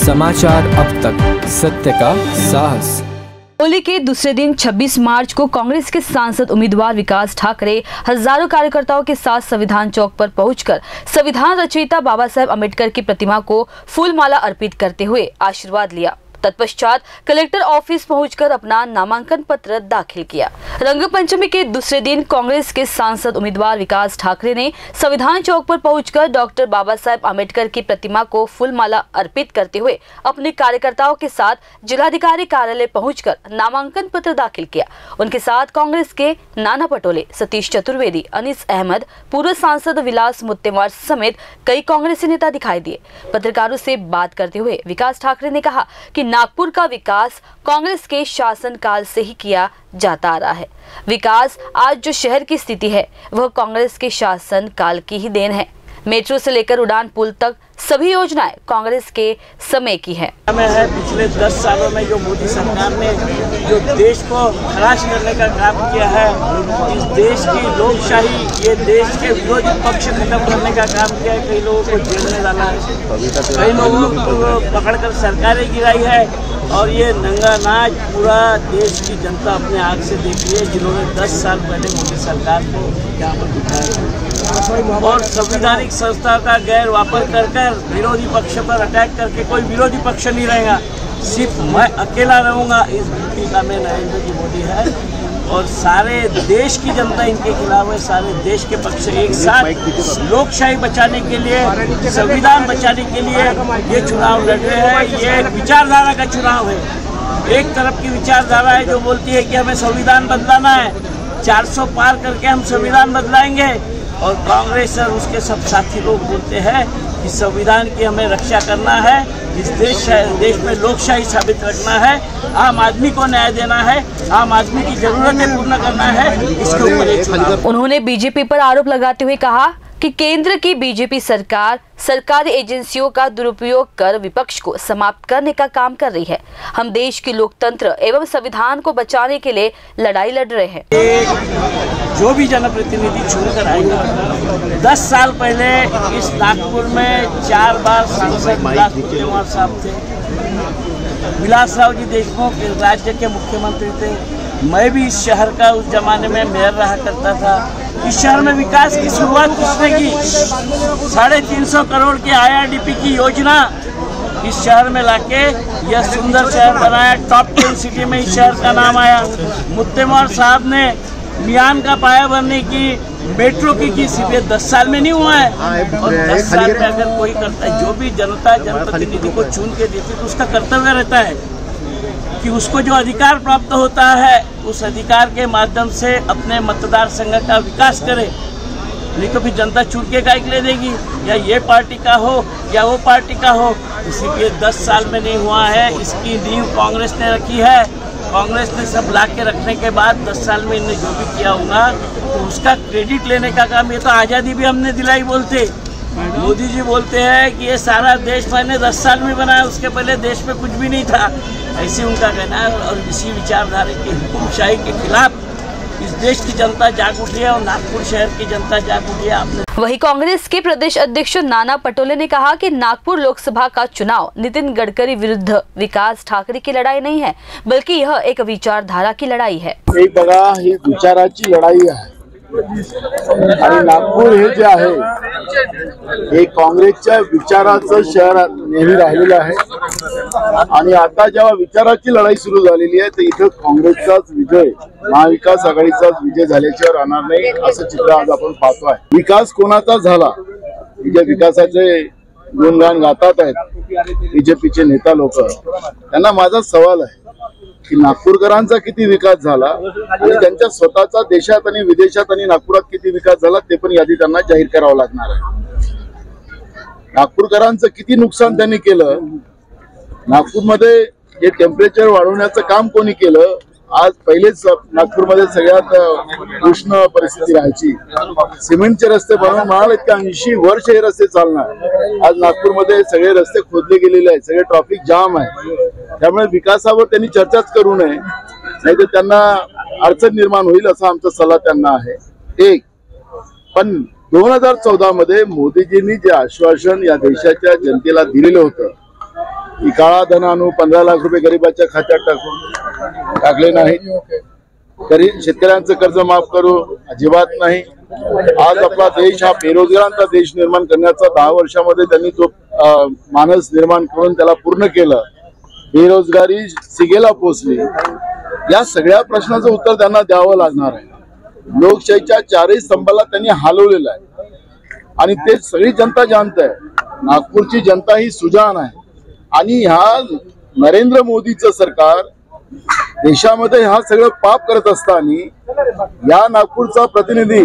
समाचार अब तक, सत्य का साहस। होली के दूसरे दिन 26 मार्च को कांग्रेस के सांसद उम्मीदवार विकास ठाकरे हजारों कार्यकर्ताओं के साथ संविधान चौक पर पहुंचकर संविधान रचयिता बाबा साहेब अम्बेडकर की प्रतिमा को फूलमाला अर्पित करते हुए आशीर्वाद लिया। तत्पश्चात कलेक्टर ऑफिस पहुंचकर अपना नामांकन पत्र दाखिल किया। रंगपंचमी के दूसरे दिन कांग्रेस के सांसद उम्मीदवार विकास ठाकरे ने संविधान चौक पर पहुंचकर डॉक्टर बाबा साहेब अम्बेडकर की प्रतिमा को फूलमाला अर्पित करते हुए अपने कार्यकर्ताओं के साथ जिलाधिकारी कार्यालय पहुंचकर नामांकन पत्र दाखिल किया। उनके साथ कांग्रेस के नाना पटोले, सतीश चतुर्वेदी, अनीस अहमद, पूर्व सांसद विलास मुत्तेमवार समेत कई कांग्रेसी नेता दिखाई दिए। पत्रकारों से बात करते हुए विकास ठाकरे ने कहा कि नागपुर का विकास कांग्रेस के शासनकाल से ही किया जाता आ रहा है। विकास आज जो शहर की स्थिति है वह कांग्रेस के शासन काल की ही देन है। मेट्रो से लेकर उड़ान पुल तक सभी योजनाएं कांग्रेस के समय की है। पिछले 10 सालों में जो मोदी सरकार ने जो देश को खराश करने का काम किया है, इस देश की लोकशाही, ये देश के विरोधी पक्ष खत्म करने का काम किया है। कई लोगों को जेल में डाला है, कई लोगों को पकड़कर सरकारें गिराई है और ये नंगा नाच पूरा देश की जनता अपने आँख से देख रही है, जिन्होंने 10 साल पहले मोदी सरकार को यहाँ पर दिखाया और संवैधानिक संस्था का गैर वापर कर विरोधी पक्ष पर अटैक करके कोई विरोधी पक्ष नहीं रहेगा, सिर्फ मैं अकेला रहूंगा। इस भूमिका में नरेंद्र जी मोदी है और सारे देश की जनता इनके खिलाफ है। सारे देश के पक्ष एक साथ लोकशाही बचाने के लिए, संविधान बचाने के लिए ये चुनाव लड़ रहे हैं। ये विचारधारा का चुनाव है। एक तरफ की विचारधारा है जो बोलती है कि हमें संविधान बदलाना है, 400 पार करके हम संविधान बदलाएंगे, और कांग्रेस और उसके सब साथी लोग बोलते हैं कि संविधान की हमें रक्षा करना है, इस देश में लोकशाही साबित रखना है, आम आदमी को न्याय देना है, आम आदमी की जरूरतें पूर्ण करना है। इसके ऊपर एक चुनाव। उन्होंने बीजेपी पर आरोप लगाते हुए कहा कि केंद्र की बीजेपी सरकार सरकारी एजेंसियों का दुरुपयोग कर विपक्ष को समाप्त करने का काम कर रही है। हम देश के लोकतंत्र एवं संविधान को बचाने के लिए लड़ाई लड़ रहे हैं। जो भी जनप्रतिनिधि चुनकर आएगा, 10 साल पहले इस नागपुर में 4 बार सांसद विलास मुत्तेमवार साहब थे। विलासराव जी देशमुख राज्य के मुख्यमंत्री थे। मैं भी इस शहर का उस जमाने में मेयर रहा करता था। इस शहर में विकास की शुरुआत किसने की? 350 करोड़ के IRDP की योजना इस शहर में लाके यह सुंदर शहर बनाया। टॉप 10 सिटी में इस शहर का नाम आया। मुत्तेमवार साहब ने मियान का पाया भरने की, मेट्रो की सिर्फ 10 साल में नहीं हुआ है। और 10 साल में अगर कोई करता है, जो भी जनता जनप्रतिनिधि को चुन के देती तो उसका कर्तव्य रहता है कि उसको जो अधिकार प्राप्त होता है उस अधिकार के माध्यम से अपने मतदार संघ का विकास करे। नहीं तो फिर जनता चुन के काहे के लिए देगी, या ये पार्टी का हो या वो पार्टी का हो। इसी के 10 साल में नहीं हुआ है। इसकी नींव कांग्रेस ने रखी है। कांग्रेस ने सब ला के रखने के बाद 10 साल में इन्हें जो भी किया होगा तो उसका क्रेडिट लेने का काम। ये तो आज़ादी भी हमने दिलाई बोलते। मोदी जी बोलते हैं कि ये सारा देश मैंने 10 साल में बनाया, उसके पहले देश में कुछ भी नहीं था, ऐसे उनका कहना है। और इसी विचारधारा की हुकुमशाही के खिलाफ इस देश की जनता जाग उठी है और नागपुर शहर की जनता जाग उठी है। आपने वहीं कांग्रेस के प्रदेश अध्यक्ष नाना पटोले ने कहा कि नागपुर लोकसभा का चुनाव नितिन गडकरी विरुद्ध विकास ठाकरे की लड़ाई नहीं है, बल्कि यह एक विचारधारा की लढाई है। एक बघा, ही विचाराची लढाई आहे आणि नागपूर हे जे आहे हे काँग्रेसच्या विचाराचं शहर नेहमी राहिलेलं आहे आणि आता जेव्हा विचाराची लढाई सुरू झालेली आहे तर इथं काँग्रेसचाच विजय, महाविकास आघाडीचाच विजय झाल्याशिवाय राहणार नाही असं चित्र आज आपण पाहतो आहे। विकास कोणाचा झाला, जे विकासाचे गुणगान गातात आहेत बीजेपीचे नेता लोक, त्यांना माझा सवाल आहे की नागपूरकरांचा किती विकास झाला आणि त्यांच्या स्वतःचा देशात आणि विदेशात आणि नागपुरात किती विकास झाला ते पण यादी त्यांना जाहीर करावं लागणार आहे। नागपूरकरांचं किती नुकसान त्यांनी केलं, नागपूरमध्ये जे टेम्परेचर वाढवण्याचं काम कोणी केलं। आज पहिलेच नागपूरमध्ये सगळ्यात उष्ण परिस्थिती राहायची, सिमेंटचे रस्ते बनवून म्हणाले की 80 वर्ष हे रस्ते चालणार। आज नागपूरमध्ये सगळे रस्ते खोदले गेलेले आहेत, सगळे ट्रॅफिक जाम आहे। त्यामुळे विकासावर त्यांनी चर्चाच करू नये, नाहीतर त्यांना अडचण निर्माण होईल असा आमचा सल्ला त्यांना आहे। एक पण 2014 मध्ये मोदीजींनी जे आश्वासन या देशाच्या जनतेला दिलेलं होतं की काळा धन आणू 15 लाख रुपये गरिबाच्या खात्यात टाकले नाहीत. शेतकऱ्यांचं कर्ज माफ करू अजिबात नाही. आज आपला देश हा बेरोजगारांचा देश निर्माण करण्याचा 10 वर्षामध्ये त्यांनी जो मानस निर्माण करून त्याला पूर्ण केलं, बेरोजगारी शिगेला पोहोचली, या सगळ्या प्रश्नाचं उत्तर त्यांना द्यावं लागणार आहे. लोकशाहीच्या 4ही स्तंभाला त्यांनी हलवलेलं आहे आणि ते सगळी जनता जाणत आहे. नागपूरची जनता ही सुजाण आहे आणि ह्या नरेंद्र मोदीचं सरकार देशामध्ये हा सगळं पाप करत असताना या नागपूरचा प्रतिनिधी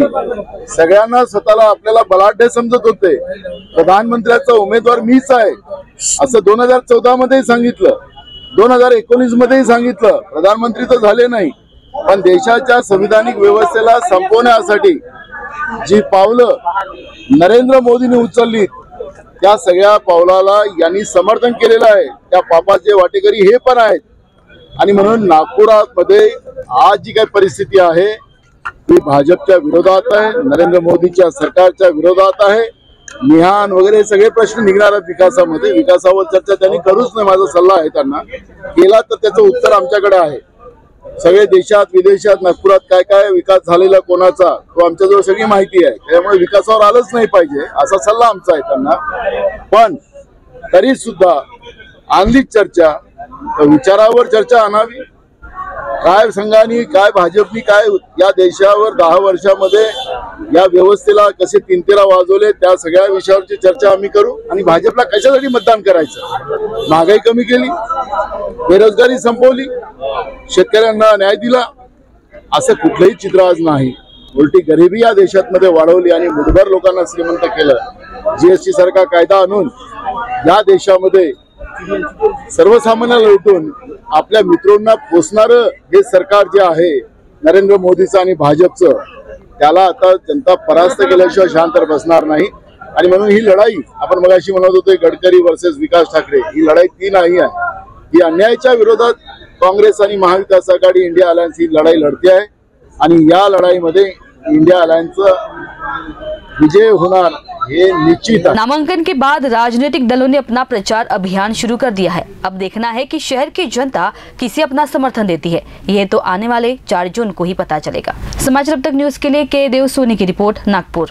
सगळ्यांना स्वतःला आपल्याला बलाढ्य समजत होते. प्रधानमंत्र्याचा उमेदवार मीच आहे असं 2014 मध्ये सांगितलं, 2019 मध्येही सांगितलं. प्रधानमंत्री तर झाले नाही, पण देशाच्या संविधानिक व्यवस्थेला संपवण्यासाठी जी पावलं नरेंद्र मोदींनी उचलली त्या सगळ्या पावलाला यांनी समर्थन केलेलं आहे. त्या पापाचे वाटेकरी हे पण आहेत आणि म्हणून नागपुरामध्ये आज जी काही परिस्थिती आहे ती भाजपच्या विरोधात आहे, नरेंद्र मोदीच्या सरकारच्या विरोधात आहे. मिहान वगैरे सगळे प्रश्न निघणार आहेत विकासामध्ये. विकासावर चर्चा त्यांनी करूच नाही, माझा सल्ला आहे त्यांना. केला तर त्याचं उत्तर आमच्याकडे आहे. सगळे देशात विदेशात नागपुरात काय काय विकास झालेला कोणाचा तो आमच्याजवळ सगळी माहिती आहे. त्यामुळे विकासावर आलंच नाही पाहिजे असा सल्ला आमचा आहे त्यांना. पण तरी सुद्धा आणली चर्चा, विचारावर चर्चा आणावी. काय संघाने काय भाजपनी काय या देशावर 10 वर्षामध्ये या व्यवस्थेला कसे तिनतेरा वाजवले त्या सगळ्या विषयावरची चर्चा आम्ही करू. आणि भाजपला कशासाठी मतदान करायचं? महागाई कमी केली, बेरोजगारी संपवली, शेतकऱ्यांना न्याय दिला, असं कुठलंही चित्र आज नाही. उलटी गरिबी या देशात वाढवली आणि मुठभर लोकांना श्रीमंत केलं. GST सारखा कायदा आणून या देशामध्ये सर्वसामान्याला लुटून आपल्या मित्रांना पोचणारं हे सरकार जे आहे नरेंद्र मोदीचं आणि भाजपचं, त्याला आता जनता परास्त केल्याशिवाय शांत बसणार नाही. आणि म्हणून ही लढाई आपण मगाशी म्हणत होतो गडकरी वर्सेस विकास ठाकरे, ही लढाई ती नाही आहे. ही अन्यायाच्या विरोधात काँग्रेस आणि महाविकास आघाडी इंडिया अलायन्स ही लढाई लढते आहे आणि या लढाईमध्ये इंडिया अलायन्सचा विजय होणार ये निश्चित है। नामांकन के बाद राजनीतिक दलों ने अपना प्रचार अभियान शुरू कर दिया है। अब देखना है कि शहर की जनता किसे अपना समर्थन देती है। यह तो आने वाले 4 जून को ही पता चलेगा। समाचार अब तक न्यूज के लिए के देव सोनी की रिपोर्ट, नागपुर।